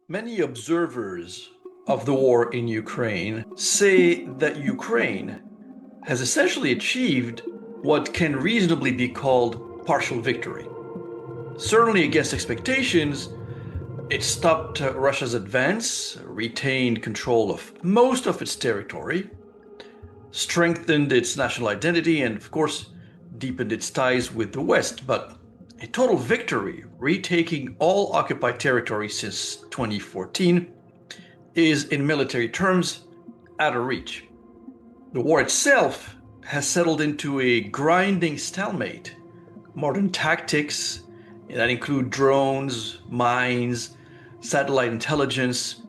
Many observers of the war in Ukraine say that Ukraine has essentially achieved what can reasonably be called partial victory. Certainly against expectations, it stopped Russia's advance, retained control of most of its territory, strengthened its national identity, and of course, deepened its ties with the West. But a total victory, retaking all occupied territory since 2014, is in military terms out of reach. The war itself has settled into a grinding stalemate. Modern tactics that include drones, mines, satellite intelligence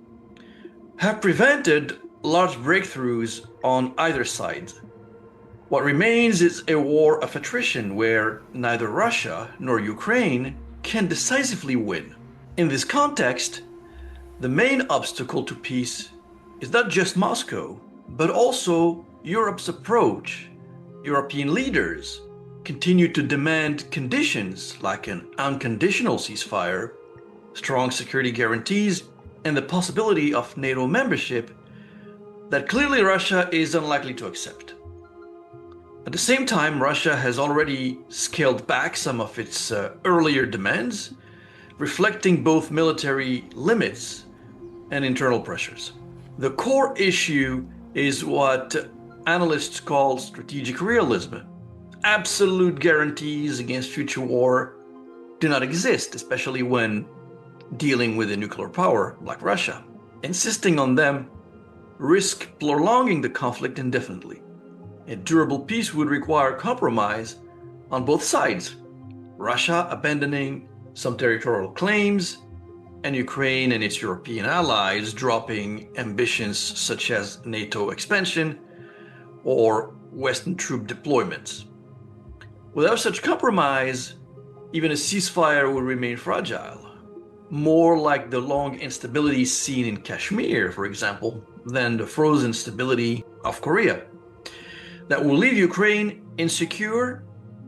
have prevented large breakthroughs on either side. What remains is a war of attrition where neither Russia nor Ukraine can decisively win. In this context, the main obstacle to peace is not just Moscow, but also Europe's approach. European leaders continue to demand conditions like an unconditional ceasefire, strong security guarantees, and the possibility of NATO membership that clearly Russia is unlikely to accept. At the same time, Russia has already scaled back some of its earlier demands, reflecting both military limits and internal pressures. The core issue is what analysts call strategic realism. Absolute guarantees against future war do not exist, especially when dealing with a nuclear power like Russia. Insisting on them risk prolonging the conflict indefinitely. A durable peace would require compromise on both sides, Russia abandoning some territorial claims, and Ukraine and its European allies dropping ambitions such as NATO expansion or Western troop deployments. Without such compromise, even a ceasefire would remain fragile, more like the long instability seen in Kashmir, for example, than the frozen stability of Korea. That will leave Ukraine insecure,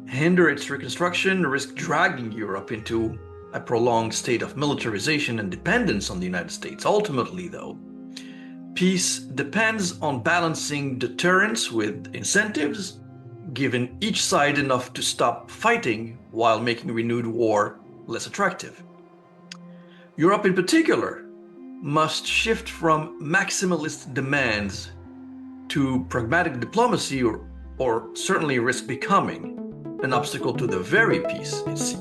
hinder its reconstruction, risk dragging Europe into a prolonged state of militarization and dependence on the United States. Ultimately, though, peace depends on balancing deterrence with incentives, giving each side enough to stop fighting while making renewed war less attractive. Europe in particular must shift from maximalist demands to pragmatic diplomacy or certainly risk becoming an obstacle to the very peace it seeks.